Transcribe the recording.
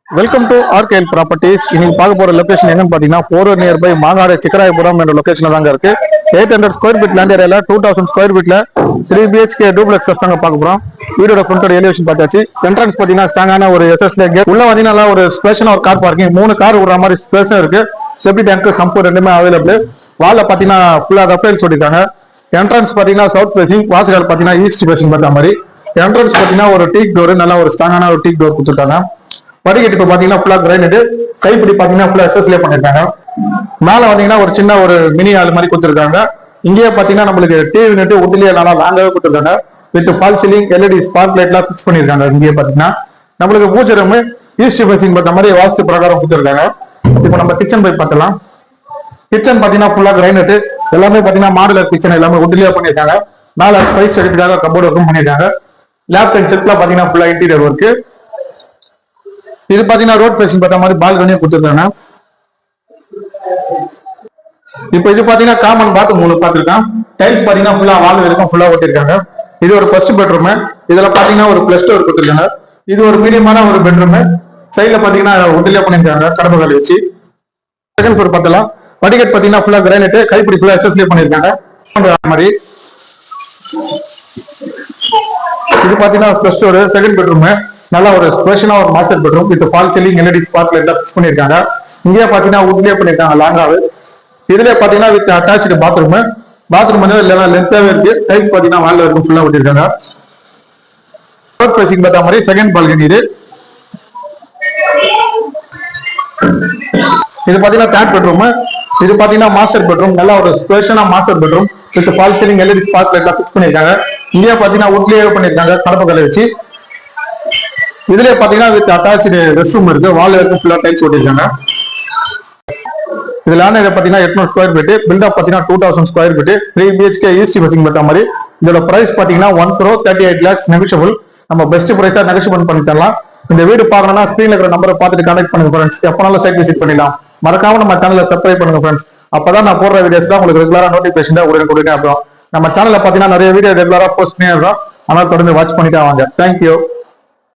Welcome to ஆர்கேஎல் properties. இன்னைக்கு பார்க்க போற லொகேஷன் என்னன்னு பாத்தீங்கன்னா, போர் நியர்பை மாங்காடு சிக்கராயபுரம் என்ற லொகேஷன்ல தாங்க இருக்கு. 800 ஸ்கொயர் ஃபீட் லேண்ட் ஏரியால 2000 ஸ்கொயர் ஃபீட்ல 3 BHK டூப்ளெக்ஸ் தாங்க பார்க்க போறோம். வீடோட ஃப்ரண்டோட எலிவேஷன் பார்த்தாச்சு. என்ட்ரன்ஸ் பாத்தீங்கன்னா ஸ்ட்ராங்கான ஒரு எஸ்எஸ்லே கேட். உள்ள பாத்தீங்கன்னா ஒரு ஸ்பேஷனா ஒரு கார் பார்க்கிங், 3 கார் விடுற மாதிரி ஸ்பேஸும் இருக்கு. செப்டி டேங்க் சம்பு ரெண்டுமே அவைலபிள். வால்ல பாத்தீங்கன்னா ஃபுல்லா ரஃபேல் சொல்லிருக்காங்க. என்ட்ரன்ஸ் பாத்தீங்கன்னா சவுத் ஃபேசிங், வாசல் பாத்தீங்கன்னா ஈஸ்ட் ஃபேசிங் பார்த்த மாதிரி. என்ட்ரன்ஸ் பாத்தீங்கன்னா ஒரு டீக் டோர், நல்லா ஒரு ஸ்ட்ராங்கான ஒரு டீக் டோர் கொடுத்துருக்காங்க. படிக்கட்டு இப்போ பாத்தீங்கன்னா ஃபுல்லா கிரைனட், கைப்பிடி பாத்தீங்கன்னா ஃபுல்லா எஸ்எஸ்லே பண்ணிருக்காங்க. மேல வந்தீங்கன்னா ஒரு சின்ன ஒரு மினி ஹால் மாதிரி கொடுத்துருக்காங்க. இங்கேயே பாத்தீங்கன்னா நம்மளுக்கு டிவி நெட் உட்லயே நல்லா லாங்காவே கொடுத்துருக்காங்க. With false ceiling, LED spot light எல்லாம் பிக்ஸ் பண்ணிருக்காங்க. இங்கேயே பாத்தீங்கன்னா நம்மளுக்கு பூஜை ரூம் ஈஸ்ட் ஃபேசிங் பார்த்த மாதிரி வாஸ்து பிரகாரம் கொடுத்துருக்காங்க. இப்போ நம்ம கிச்சன் போய் பார்த்தலாம். கிச்சன் பாத்தீங்கன்னா ஃபுல்லா கிரைனட், எல்லாமே பாத்தீங்கன்னா மாடுலர் கிச்சன் எல்லாமே உட்லயே பண்ணிருக்காங்க. மேல பைப் செட்டுக்காக கபோர்டு ஒர்க்கும் பண்ணிருக்காங்க. லேப் அண்ட் செட்ல பாத்தீங்கன்னா ஃபுல்லா இன்டீரியர் ஒர்க். இது பாத்தீங்கன்னா ரோட் பேசிங் பார்த்த மாதிரி பால்கனியும் கொடுத்துருக்காங்க. இப்போ இது பாத்தீங்கன்னா காமன் பாத்ரூம் உங்களுக்கு பார்த்துருக்கேன். டைல்ஸ் பாத்தீங்கன்னா ஃபுல்லா வால் வரைக்கும் ஃபுல்லா ஓட்டிருக்காங்க. இது ஒரு ஃபர்ஸ்ட் பெட்ரூம். இதுல பாத்தீங்கன்னா ஒரு பிளஸ் டோர் கொடுத்துருக்காங்க. இது ஒரு மீடியமான ஒரு பெட்ரூம். சைட்ல பாத்தீங்கன்னா உட்லயே பண்ணிருக்காங்க கடம்பகாலி வச்சு. செகண்ட் ஃப்ளோர் பார்த்தலாம். படிக்கட் பாத்தீங்கன்னா ஃபுல்லா கிரானைட், கைப்பிடி ஃபுல்லா எஸ்எஸ்லே பண்ணிருக்காங்க மாதிரி. இது பாத்தீங்கன்னா பிளஸ் டோர் செகண்ட் பெட்ரூம். நல்ல ஒரு ஸ்பேஷனா ஒரு master bedroom with false ceiling, LED spot light fix பண்ணிருக்காங்க. இங்கே பாத்தீங்கன்னா உட்லயே பண்ணிருக்காங்க லாங்காவே. இதுல பாத்தீங்கன்னா வித் அட்டாச்டு பாத்ரூம். பாத்ரூம் வந்து இல்லைன்னா லென்த்தாவே இருக்கு. டைல்ஸ் பாத்தீங்கன்னா வால்ல இருக்கும் ஃபுல்லா ஒட்டிருக்காங்க. ரோட் பேசிங் பார்த்த மாதிரி செகண்ட் பால்கனி. இது பாத்தீங்கன்னா தேர்ட் பெட்ரூம். இது பாத்தீங்கன்னா மாஸ்டர் பெட்ரூம். நல்ல ஒரு ஸ்பேஷனா master bedroom with false ceiling, LED spot light fix பண்ணிருக்காங்க. இங்கே பாத்தீங்கன்னா உட்லயே பண்ணிருக்காங்க கடப்பக்கல்ல வச்சு. இதுல பாத்தீங்கன்னா வித் அட்டாச்டு ரெஸ்ட் ரூம் இருக்கு. வால் வரைக்கும் ஃபுல்லா டைல்ஸ் ஓட்டிருக்காங்க. இதுல பாத்தீங்கன்னா 800 ஸ்கொயர் ஃபீட், பில்டப் பாத்தீங்கன்னா 2000 square feet, 3 BHK east facing பார்த்த மாதிரி. இதோட பிரைஸ் பாத்தீங்கன்னா 1,38 lakhs நெகோஷியபிள். நம்ம பெஸ்ட் பிரைஸா நெகோஷியபிள் பண்ணி தரலாம். இந்த வீடு பார்க்கணும்னா ஸ்கிரீன்ல இருக்கிற நம்பரை பார்த்துட்டு கான்டாக்ட் பண்ணுங்க ஃப்ரெண்ட்ஸ். எப்பனாலும் சைட் விசிட் பண்ணிடலாம். மறக்காம நம்ம சேனலை சப்ஸ்கிரைப் பண்ணுங்க ஃப்ரெண்ட்ஸ். அப்பதான் நான் போடுற வீடியோஸ் தான் உங்களுக்கு ரெகுலரா நோட்டிபிகேஷன் தான் உடனே அப்புறம் நம்ம சேனல்ல பாத்தீங்கன்னா நிறைய வீடியோ ரெகுலரா போஸ்ட் பண்ணிடுறோம். ஆனால் தொடர்ந்து வாட்ச் பண்ணிட்டு வாங்க. தேங்க்யூ.